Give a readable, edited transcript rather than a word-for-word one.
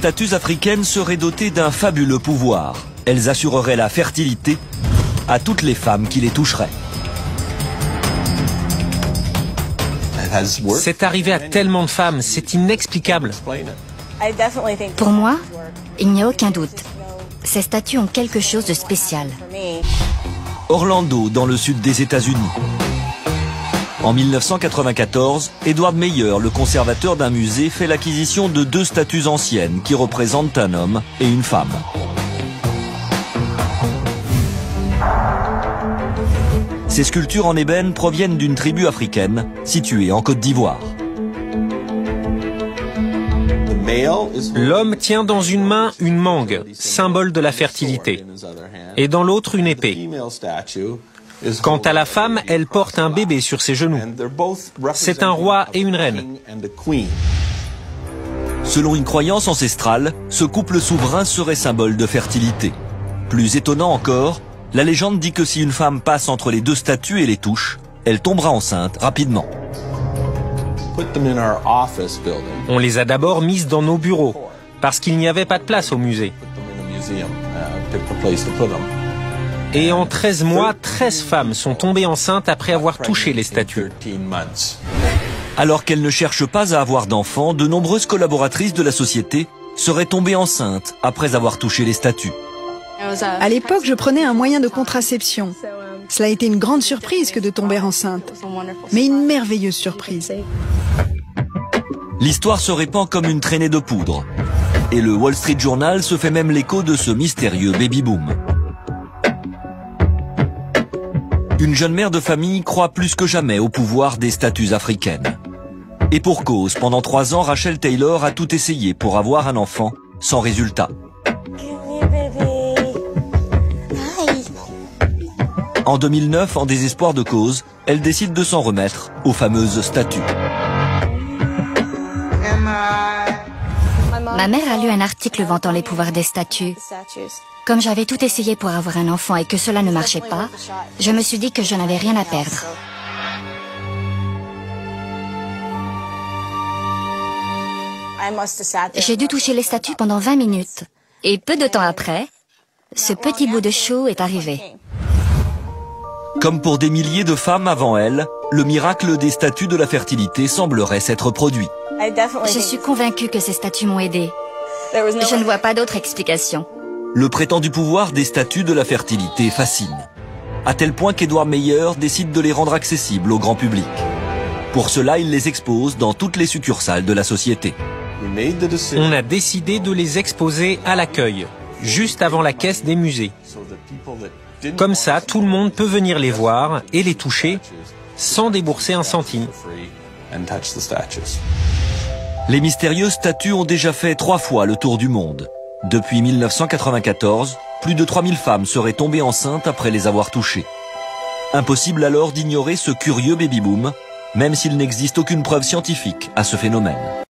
statues africaines seraient dotées d'un fabuleux pouvoir. Elles assureraient la fertilité à toutes les femmes qui les toucheraient. C'est arrivé à tellement de femmes, c'est inexplicable. Pour moi, il n'y a aucun doute. Ces statues ont quelque chose de spécial. Orlando, dans le sud des États-Unis. En 1994, Edward Meyer, le conservateur d'un musée, fait l'acquisition de 2 statues anciennes qui représentent un homme et une femme. Ces sculptures en ébène proviennent d'une tribu africaine située en Côte d'Ivoire. L'homme tient dans une main une mangue, symbole de la fertilité, et dans l'autre une épée. Quant à la femme, elle porte un bébé sur ses genoux. C'est un roi et une reine. Selon une croyance ancestrale, ce couple souverain serait symbole de fertilité. Plus étonnant encore, la légende dit que si une femme passe entre les 2 statues et les touche, elle tombera enceinte rapidement. On les a d'abord mises dans nos bureaux, parce qu'il n'y avait pas de place au musée. Et en 13 mois, 13 femmes sont tombées enceintes après avoir touché les statues. Alors qu'elles ne cherchent pas à avoir d'enfants, de nombreuses collaboratrices de la société seraient tombées enceintes après avoir touché les statues. À l'époque, je prenais un moyen de contraception. Cela a été une grande surprise que de tomber enceinte, mais une merveilleuse surprise. L'histoire se répand comme une traînée de poudre. Et le Wall Street Journal se fait même l'écho de ce mystérieux baby-boom. Une jeune mère de famille croit plus que jamais au pouvoir des statues africaines. Et pour cause, pendant 3 ans, Rachel Taylor a tout essayé pour avoir un enfant, sans résultat. En 2009, en désespoir de cause, elle décide de s'en remettre aux fameuses statues. Ma mère a lu un article vantant les pouvoirs des statues. Comme j'avais tout essayé pour avoir un enfant et que cela ne marchait pas, je me suis dit que je n'avais rien à perdre. J'ai dû toucher les statues pendant 20 minutes. Et peu de temps après, ce petit bout de chou est arrivé. Comme pour des milliers de femmes avant elle, le miracle des statues de la fertilité semblerait s'être produit. Je suis convaincue que ces statues m'ont aidée. Je ne vois pas d'autre explication. Le prétendu pouvoir des statues de la fertilité fascine, à tel point qu'Edward Meyer décide de les rendre accessibles au grand public. Pour cela, il les expose dans toutes les succursales de la société. On a décidé de les exposer à l'accueil, juste avant la caisse des musées. Comme ça, tout le monde peut venir les voir et les toucher sans débourser un centime. Les mystérieuses statues ont déjà fait 3 fois le tour du monde. Depuis 1994, plus de 3000 femmes seraient tombées enceintes après les avoir touchées. Impossible alors d'ignorer ce curieux baby-boom, même s'il n'existe aucune preuve scientifique à ce phénomène.